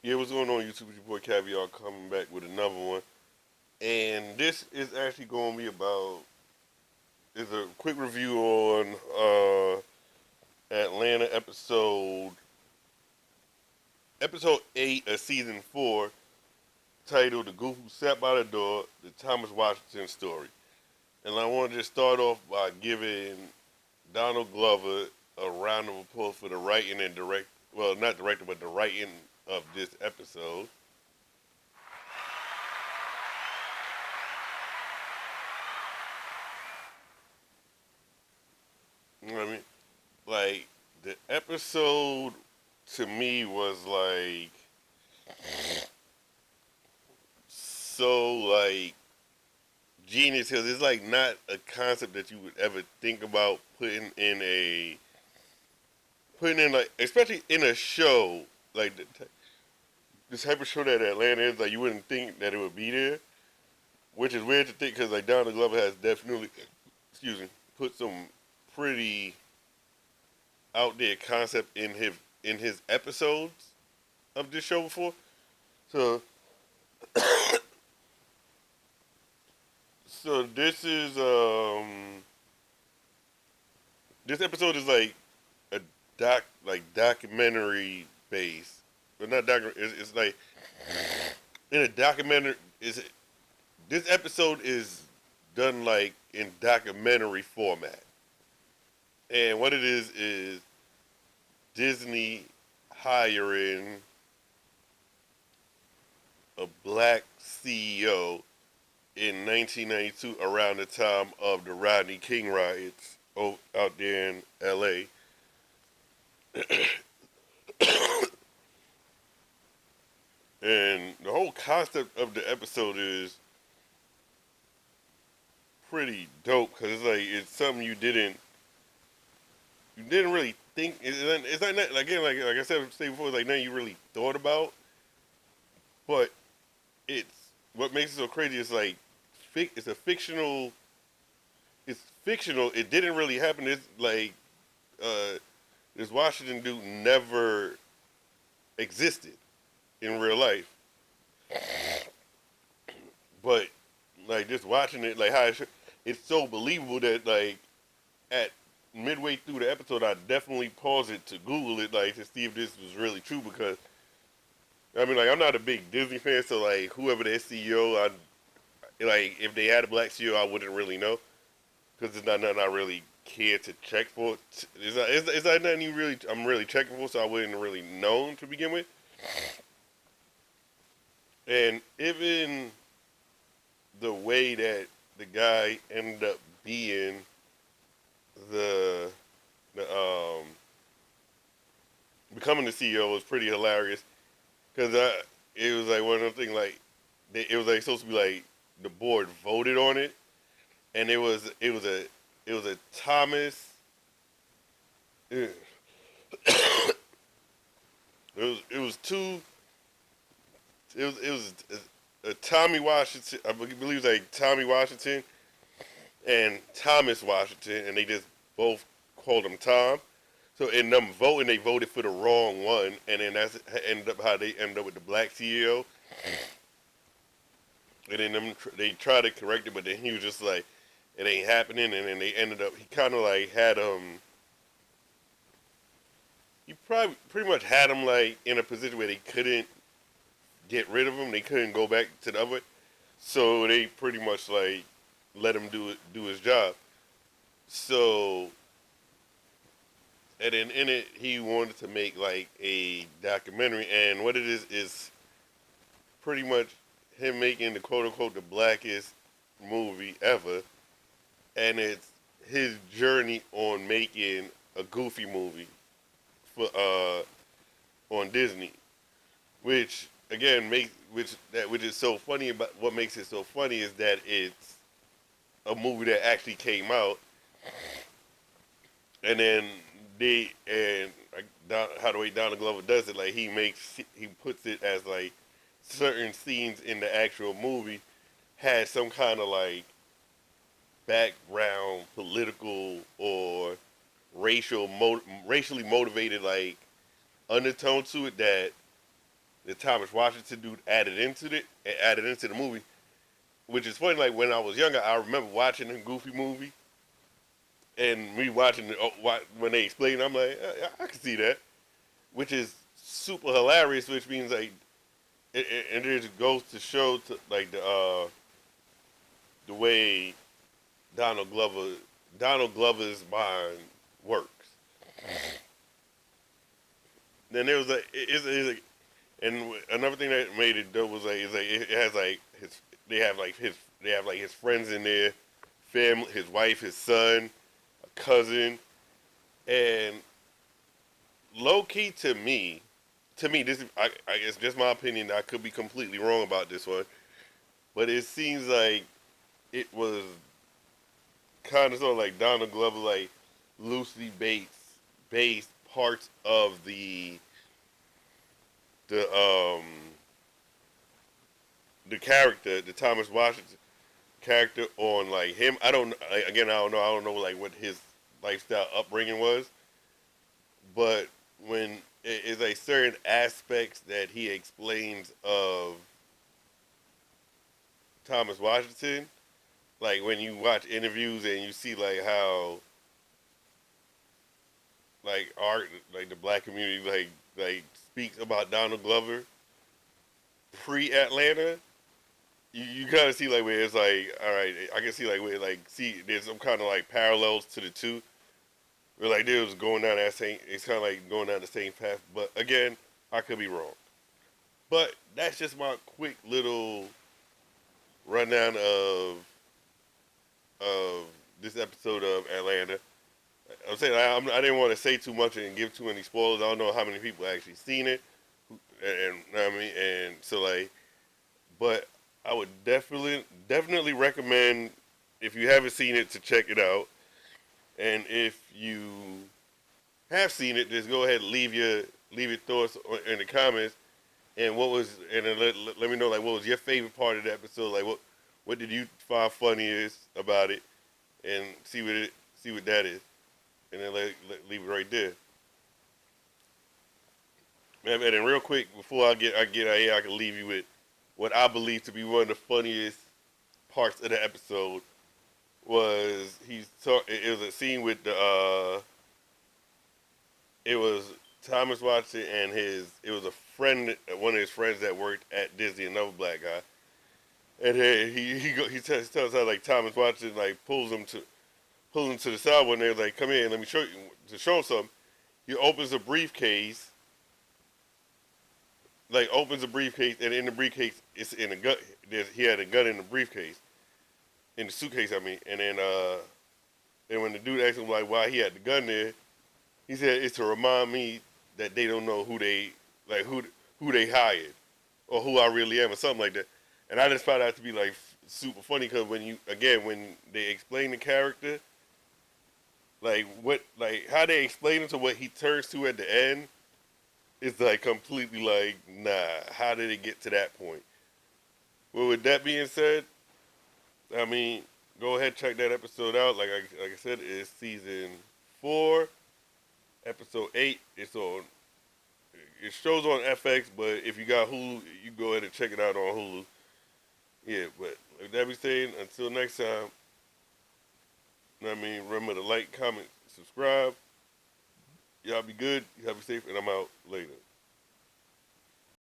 Yeah, what's going on, YouTube? It's your boy Kavi-R coming back with another one. And this is actually going to be about, is a quick review on Atlanta episode 8 of season 4, titled The Goof Who Sat by the Door, the Thomas Washington story. And I want to just start off by giving Donald Glover a round of applause for the writing and well, not directing, but the writing of this episode. You know what I mean? Like, the episode to me was like so like genius because it's like not a concept that you would ever think about putting in, like, especially in a show like this type of show that Atlanta is. Like, you wouldn't think that it would be there, which is weird to think because like Donald Glover has definitely, excuse me, put some pretty out there concept in his episodes of this show before. So So this episode is like a documentary based, but not documentary. It's like in a documentary. This episode is done like in documentary format, and what it is Disney hiring a black CEO in 1992 around the time of the Rodney King riots out there in LA. And the whole concept of the episode is pretty dope because it's like it's something you didn't really think. It's like again, like I said before, it's like nothing you really thought about. But it's what makes it so crazy is like it's a fictional. It's fictional. It didn't really happen. It's like uh, this Washington dude never existed in real life. But like just watching it, like it's so believable that like at midway through the episode, I definitely paused it to Google it, like to see if this was really true. Because I mean, like I'm not a big Disney fan, so like whoever their CEO, like if they had a black CEO, I wouldn't really know because it's not nothing I really care to check for. It's not nothing I'm really checking for, so I wouldn't really know to begin with. And even the way that the guy ended up being the the becoming the CEO was pretty hilarious because it was like one of those things like it was like supposed to be like the board voted on it, and it was a Thomas. It was two. It was a Tommy Washington. I believe it was like Tommy Washington and Thomas Washington, and they just both called him Tom. So in them voting, they voted for the wrong one, and then that's ended up how they ended up with the black CEO. And then they tried to correct it, but then he was just like, "It ain't happening." And then they ended up. He kind of like had He probably pretty much had him like in a position where they couldn't get rid of him. They couldn't go back to the other. So they pretty much like let him do his job. So and then in it, he wanted to make like a documentary, and what it is pretty much him making the quote unquote the blackest movie ever, and it's his journey on making a Goofy movie for on Disney, which again which is so funny about what makes it so funny is that it's a movie that actually came out, and then how the way Donald Glover does it, like he puts it as like certain scenes in the actual movie had some kind of like background political or racially motivated like undertone to it that the Thomas Washington dude added into the movie, which is funny. Like when I was younger, I remember watching the Goofy movie and me watching when they explain. I'm like, I can see that, which is super hilarious. Which means like, and it just goes to show like the way Donald Glover Donald Glover's mind works. Then there was and another thing that made it dope was like, it has like they have like his friends in there, family, his wife, his son, a cousin, and low key to me this I guess just my opinion. I could be completely wrong about this one, but it seems like it was kind of sort of like Donald Glover like loosely based parts of the um the character, the Thomas Washington character on like him. Again, I don't know like what his lifestyle upbringing was, but when it is like certain aspects that he explains of Thomas Washington, like when you watch interviews and you see like how like art like the black community like speaks about Donald Glover pre Atlanta, you kind of see like where it's like, all right, I can see like where like see there's some kind of like parallels to the two. Where like they was going down that same, it's kind of like going down the same path. But again, I could be wrong. But that's just my quick little rundown of this episode of Atlanta. I'm saying I didn't want to say too much and give too many spoilers. I don't know how many people actually seen it, and I mean, and so like, but I would definitely recommend if you haven't seen it to check it out, and if you have seen it, just go ahead and leave your thoughts in the comments. And then let me know like what was your favorite part of the episode? Like what did you find funniest about it? And see what that is. And then leave it right there. Man, and then real quick before I get out here, I can leave you with what I believe to be one of the funniest parts of the episode was it was a scene with it was Thomas Watson and it was a friend, one of his friends that worked at Disney, another black guy, and he tells how like Thomas Watson like pulls him to the side one day, like, come here and let me show you to show him something. He opens a briefcase, and in the briefcase it's in a gun. He had a gun in the briefcase, in the suitcase, I mean, and when the dude asked him like why he had the gun there, he said it's to remind me that they don't know like who they hired or who I really am or something like that. And I just found out to be like super funny because when they explain the character, like how they explain it to what he turns to at the end is like completely like, nah, how did it get to that point? Well, with that being said, I mean, go ahead check that episode out. Like I said, it's season 4, episode 8. It shows on FX, but if you got Hulu, you go ahead and check it out on Hulu. Yeah, but with that being said, until next time, I mean, remember to like, comment, subscribe. Y'all be good, y'all be safe, and I'm out later.